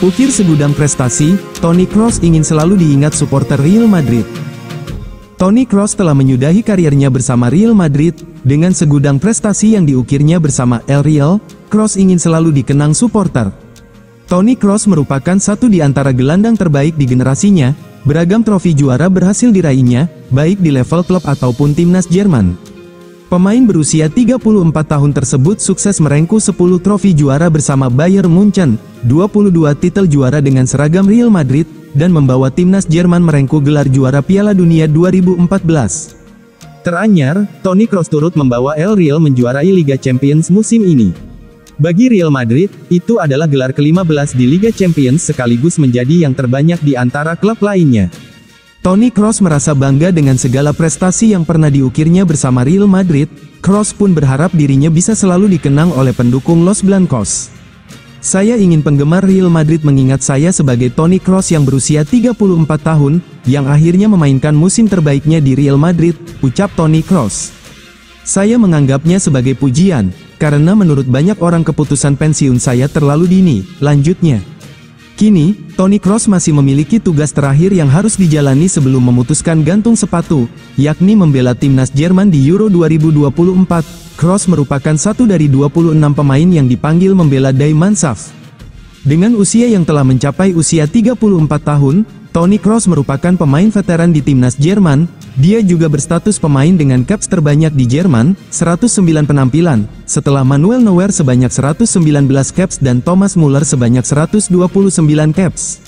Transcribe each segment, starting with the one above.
Ukir segudang prestasi, Toni Kroos ingin selalu diingat supporter Real Madrid. Toni Kroos telah menyudahi karirnya bersama Real Madrid, dengan segudang prestasi yang diukirnya bersama El Real. Kroos ingin selalu dikenang supporter. Toni Kroos merupakan satu di antara gelandang terbaik di generasinya, beragam trofi juara berhasil diraihnya, baik di level klub ataupun timnas Jerman. Pemain berusia 34 tahun tersebut sukses merengkuh 10 trofi juara bersama Bayern Munchen, 22 titel juara dengan seragam Real Madrid, dan membawa timnas Jerman merengkuh gelar juara Piala Dunia 2014. Teranyar, Toni Kroos turut membawa El Real menjuarai Liga Champions musim ini. Bagi Real Madrid, itu adalah gelar ke-15 di Liga Champions sekaligus menjadi yang terbanyak di antara klub lainnya. Toni Kroos merasa bangga dengan segala prestasi yang pernah diukirnya bersama Real Madrid. Kroos pun berharap dirinya bisa selalu dikenang oleh pendukung Los Blancos. Saya ingin penggemar Real Madrid mengingat saya sebagai Toni Kroos yang berusia 34 tahun, yang akhirnya memainkan musim terbaiknya di Real Madrid, ucap Toni Kroos. Saya menganggapnya sebagai pujian, karena menurut banyak orang keputusan pensiun saya terlalu dini, lanjutnya. Kini, Toni Kroos masih memiliki tugas terakhir yang harus dijalani sebelum memutuskan gantung sepatu, yakni membela timnas Jerman di Euro 2024. Kroos merupakan satu dari 26 pemain yang dipanggil membela Die Mannschaft. Dengan usia yang telah mencapai usia 34 tahun, Toni Kroos merupakan pemain veteran di timnas Jerman. Dia juga berstatus pemain dengan caps terbanyak di Jerman, 109 penampilan, setelah Manuel Neuer sebanyak 119 caps dan Thomas Müller sebanyak 129 caps.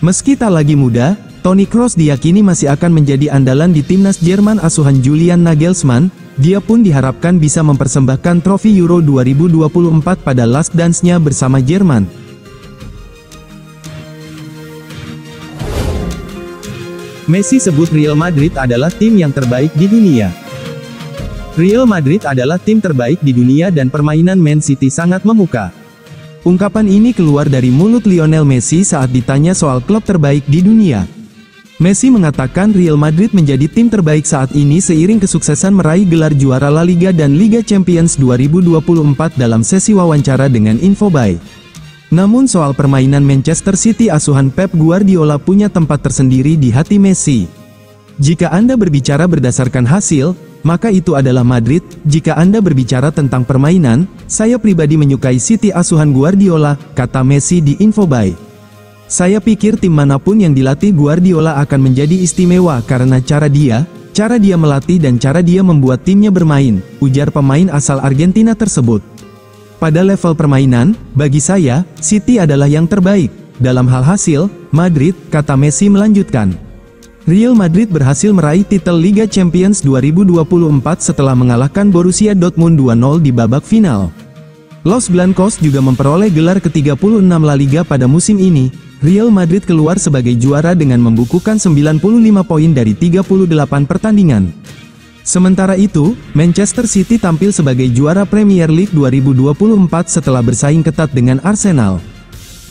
Meski tak lagi muda, Toni Kroos diyakini masih akan menjadi andalan di timnas Jerman asuhan Julian Nagelsmann. Dia pun diharapkan bisa mempersembahkan trofi Euro 2024 pada last dance-nya bersama Jerman. Messi sebut Real Madrid adalah tim yang terbaik di dunia. Real Madrid adalah tim terbaik di dunia dan permainan Man City sangat memukau. Ungkapan ini keluar dari mulut Lionel Messi saat ditanya soal klub terbaik di dunia. Messi mengatakan Real Madrid menjadi tim terbaik saat ini seiring kesuksesan meraih gelar juara La Liga dan Liga Champions 2024 dalam sesi wawancara dengan Infobay. Namun soal permainan Manchester City asuhan Pep Guardiola punya tempat tersendiri di hati Messi. Jika Anda berbicara berdasarkan hasil, maka itu adalah Madrid. Jika Anda berbicara tentang permainan, saya pribadi menyukai City asuhan Guardiola, kata Messi di Infobay. Saya pikir tim manapun yang dilatih Guardiola akan menjadi istimewa karena cara dia melatih dan cara dia membuat timnya bermain, ujar pemain asal Argentina tersebut. Pada level permainan, bagi saya, City adalah yang terbaik. Dalam hal hasil, Madrid, kata Messi melanjutkan. Real Madrid berhasil meraih titel Liga Champions 2024 setelah mengalahkan Borussia Dortmund 2-0 di babak final. Los Blancos juga memperoleh gelar ke-36 La Liga pada musim ini. Real Madrid keluar sebagai juara dengan membukukan 95 poin dari 38 pertandingan. Sementara itu, Manchester City tampil sebagai juara Premier League 2024 setelah bersaing ketat dengan Arsenal.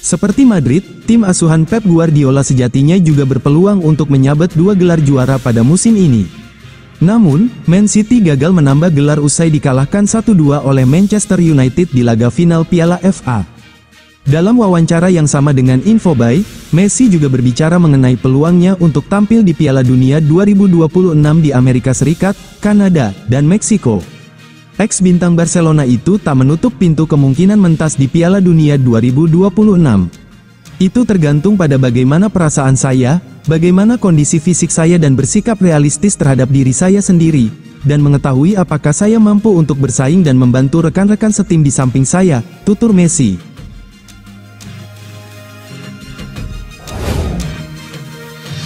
Seperti Madrid, tim asuhan Pep Guardiola sejatinya juga berpeluang untuk menyabet 2 gelar juara pada musim ini. Namun, Man City gagal menambah gelar usai dikalahkan 1-2 oleh Manchester United di laga final Piala FA. Dalam wawancara yang sama dengan Infobay, Messi juga berbicara mengenai peluangnya untuk tampil di Piala Dunia 2026 di Amerika Serikat, Kanada, dan Meksiko. Ex-bintang Barcelona itu tak menutup pintu kemungkinan mentas di Piala Dunia 2026. Itu tergantung pada bagaimana perasaan saya, bagaimana kondisi fisik saya dan bersikap realistis terhadap diri saya sendiri, dan mengetahui apakah saya mampu untuk bersaing dan membantu rekan-rekan setim di samping saya, tutur Messi.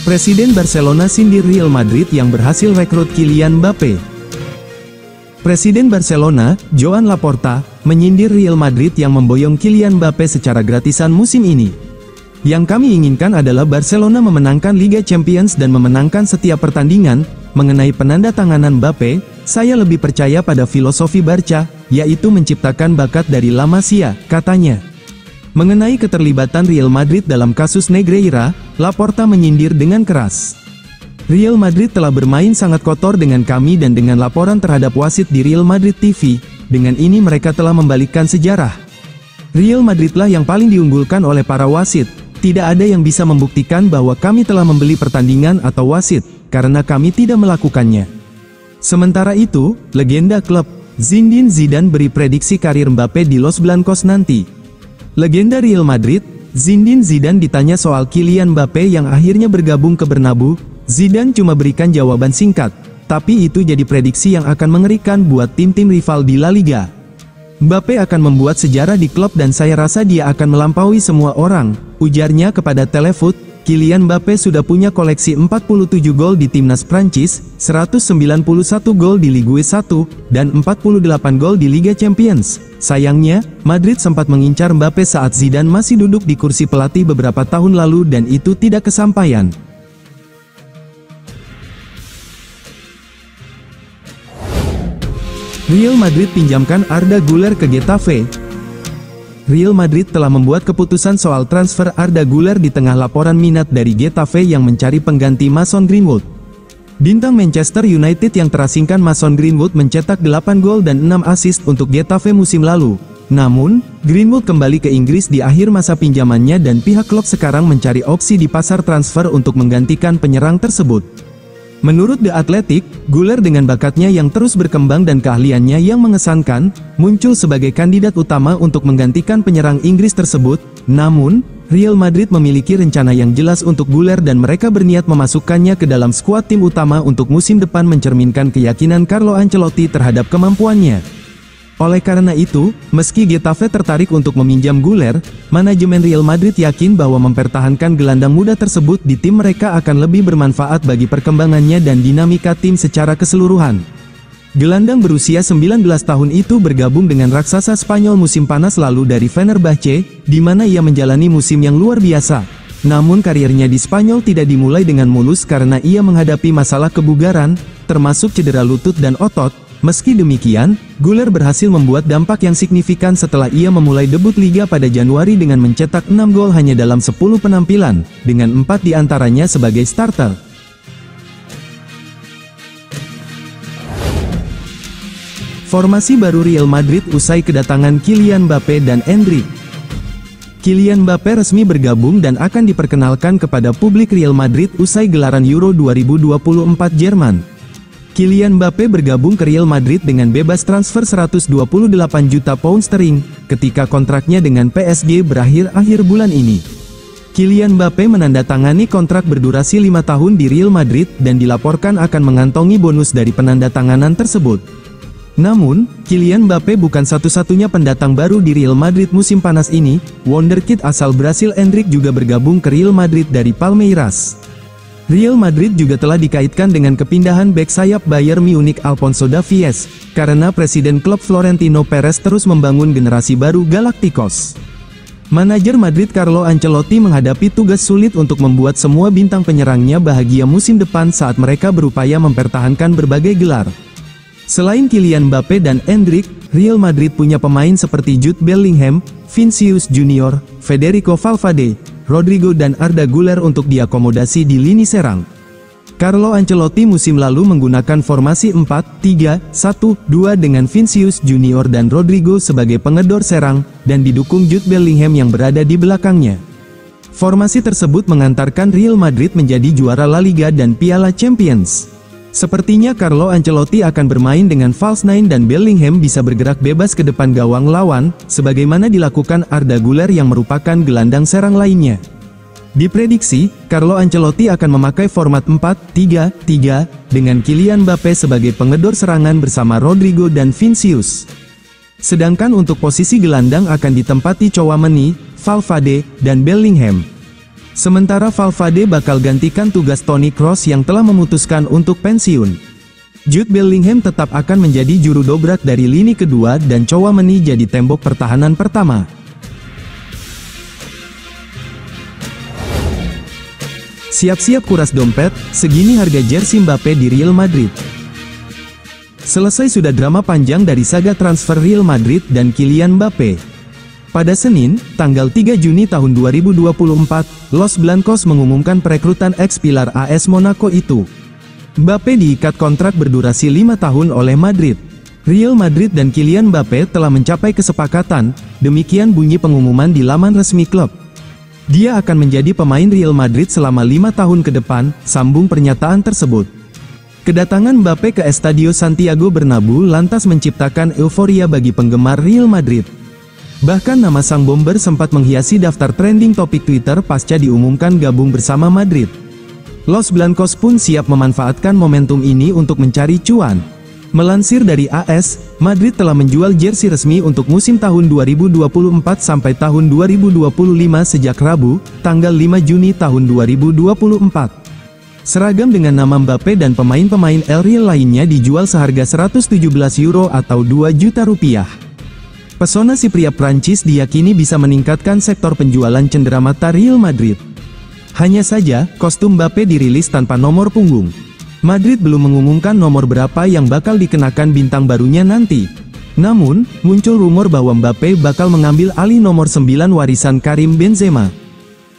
Presiden Barcelona sindir Real Madrid yang berhasil rekrut Kylian Mbappe. Presiden Barcelona, Joan Laporta, menyindir Real Madrid yang memboyong Kylian Mbappe secara gratisan musim ini. Yang kami inginkan adalah Barcelona memenangkan Liga Champions dan memenangkan setiap pertandingan. Mengenai penandatanganan Mbappe, saya lebih percaya pada filosofi Barca, yaitu menciptakan bakat dari La Masia, katanya. Mengenai keterlibatan Real Madrid dalam kasus Negreira, Laporta menyindir dengan keras. Real Madrid telah bermain sangat kotor dengan kami dan dengan laporan terhadap wasit di Real Madrid TV. Dengan ini mereka telah membalikkan sejarah. Real Madridlah yang paling diunggulkan oleh para wasit. Tidak ada yang bisa membuktikan bahwa kami telah membeli pertandingan atau wasit, karena kami tidak melakukannya. Sementara itu, legenda klub, Zinedine Zidane beri prediksi karir Mbappe di Los Blancos nanti. Legenda Real Madrid, Zinedine Zidane ditanya soal Kylian Mbappe yang akhirnya bergabung ke Bernabeu, Zidane cuma berikan jawaban singkat, tapi itu jadi prediksi yang akan mengerikan buat tim-tim rival di La Liga. Mbappe akan membuat sejarah di klub dan saya rasa dia akan melampaui semua orang, ujarnya kepada Telefoot. Kylian Mbappe sudah punya koleksi 47 gol di timnas Prancis, 191 gol di Ligue 1, dan 48 gol di Liga Champions. Sayangnya, Madrid sempat mengincar Mbappe saat Zidane masih duduk di kursi pelatih beberapa tahun lalu dan itu tidak kesampaian. Real Madrid pinjamkan Arda Güler ke Getafe. Real Madrid telah membuat keputusan soal transfer Arda Güler di tengah laporan minat dari Getafe yang mencari pengganti Mason Greenwood. Bintang Manchester United yang terasingkan Mason Greenwood mencetak 8 gol dan 6 assist untuk Getafe musim lalu. Namun, Greenwood kembali ke Inggris di akhir masa pinjamannya dan pihak klub sekarang mencari opsi di pasar transfer untuk menggantikan penyerang tersebut. Menurut The Athletic, Güler dengan bakatnya yang terus berkembang dan keahliannya yang mengesankan, muncul sebagai kandidat utama untuk menggantikan penyerang Inggris tersebut. Namun, Real Madrid memiliki rencana yang jelas untuk Güler dan mereka berniat memasukkannya ke dalam skuad tim utama untuk musim depan mencerminkan keyakinan Carlo Ancelotti terhadap kemampuannya. Oleh karena itu, meski Getafe tertarik untuk meminjam Güler, manajemen Real Madrid yakin bahwa mempertahankan gelandang muda tersebut di tim mereka akan lebih bermanfaat bagi perkembangannya dan dinamika tim secara keseluruhan. Gelandang berusia 19 tahun itu bergabung dengan raksasa Spanyol musim panas lalu dari Fenerbahce, di mana ia menjalani musim yang luar biasa. Namun karirnya di Spanyol tidak dimulai dengan mulus karena ia menghadapi masalah kebugaran, termasuk cedera lutut dan otot. Meski demikian, Güler berhasil membuat dampak yang signifikan setelah ia memulai debut Liga pada Januari dengan mencetak 6 gol hanya dalam 10 penampilan, dengan 4 diantaranya sebagai starter. Formasi baru Real Madrid usai kedatangan Kylian Mbappe dan Endrick. Kylian Mbappe resmi bergabung dan akan diperkenalkan kepada publik Real Madrid usai gelaran Euro 2024 Jerman. Kylian Mbappe bergabung ke Real Madrid dengan bebas transfer 128 juta pound sterling, ketika kontraknya dengan PSG berakhir akhir bulan ini. Kylian Mbappe menandatangani kontrak berdurasi 5 tahun di Real Madrid dan dilaporkan akan mengantongi bonus dari penandatanganan tersebut. Namun, Kylian Mbappe bukan satu-satunya pendatang baru di Real Madrid musim panas ini. Wonderkid asal Brasil Endrick juga bergabung ke Real Madrid dari Palmeiras. Real Madrid juga telah dikaitkan dengan kepindahan bek sayap Bayern Munich Alphonso Davies, karena presiden klub Florentino Perez terus membangun generasi baru Galacticos. Manajer Madrid Carlo Ancelotti menghadapi tugas sulit untuk membuat semua bintang penyerangnya bahagia musim depan saat mereka berupaya mempertahankan berbagai gelar. Selain Kylian Mbappe dan Endrick, Real Madrid punya pemain seperti Jude Bellingham, Vinicius Junior, Federico Valverde, Rodrigo dan Arda Güler untuk diakomodasi di lini serang. Carlo Ancelotti musim lalu menggunakan formasi 4-3-1-2 dengan Vinicius Junior dan Rodrigo sebagai pengedor serang, dan didukung Jude Bellingham yang berada di belakangnya. Formasi tersebut mengantarkan Real Madrid menjadi juara La Liga dan Piala Champions. Sepertinya Carlo Ancelotti akan bermain dengan false nine dan Bellingham bisa bergerak bebas ke depan gawang lawan, sebagaimana dilakukan Arda Güler yang merupakan gelandang serang lainnya. Diprediksi, Carlo Ancelotti akan memakai format 4-3-3, dengan Kylian Mbappe sebagai pengedor serangan bersama Rodrigo dan Vinicius. Sedangkan untuk posisi gelandang akan ditempati Tchouaméni, Valverde, dan Bellingham. Sementara Valverde bakal gantikan tugas Toni Kroos yang telah memutuskan untuk pensiun. Jude Bellingham tetap akan menjadi juru dobrak dari lini kedua dan Tchouaméni jadi tembok pertahanan pertama. Siap-siap kuras dompet, segini harga jersey Mbappe di Real Madrid. Selesai sudah drama panjang dari saga transfer Real Madrid dan Kylian Mbappe. Pada Senin, tanggal 3 Juni tahun 2024, Los Blancos mengumumkan perekrutan ex-pilar AS Monaco itu. Mbappe diikat kontrak berdurasi 5 tahun oleh Madrid. Real Madrid dan Kylian Mbappé telah mencapai kesepakatan, demikian bunyi pengumuman di laman resmi klub. Dia akan menjadi pemain Real Madrid selama 5 tahun ke depan, sambung pernyataan tersebut. Kedatangan Mbappé ke Estadio Santiago Bernabeu lantas menciptakan euforia bagi penggemar Real Madrid. Bahkan nama sang bomber sempat menghiasi daftar trending topik Twitter pasca diumumkan gabung bersama Madrid. Los Blancos pun siap memanfaatkan momentum ini untuk mencari cuan. Melansir dari AS, Madrid telah menjual jersey resmi untuk musim tahun 2024 sampai tahun 2025 sejak Rabu, tanggal 5 Juni tahun 2024. Seragam dengan nama Mbappé dan pemain-pemain El Real lainnya dijual seharga €117 atau 2 juta rupiah. Pesona si pria Prancis diyakini bisa meningkatkan sektor penjualan cenderamata Real Madrid. Hanya saja, kostum Mbappé dirilis tanpa nomor punggung. Madrid belum mengumumkan nomor berapa yang bakal dikenakan bintang barunya nanti. Namun, muncul rumor bahwa Mbappé bakal mengambil alih nomor 9 warisan Karim Benzema.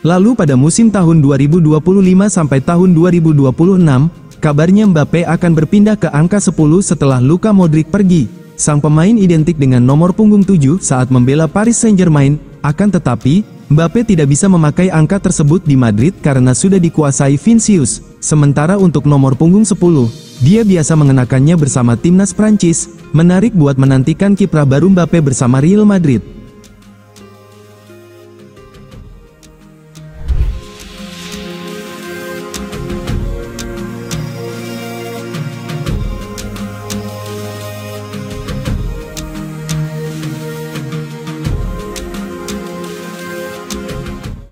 Lalu pada musim tahun 2025 sampai tahun 2026, kabarnya Mbappé akan berpindah ke angka 10 setelah Luka Modric pergi. Sang pemain identik dengan nomor punggung 7 saat membela Paris Saint-Germain, akan tetapi, Mbappé tidak bisa memakai angka tersebut di Madrid karena sudah dikuasai Vinicius. Sementara untuk nomor punggung 10, dia biasa mengenakannya bersama timnas Prancis. Menarik buat menantikan kiprah baru Mbappé bersama Real Madrid.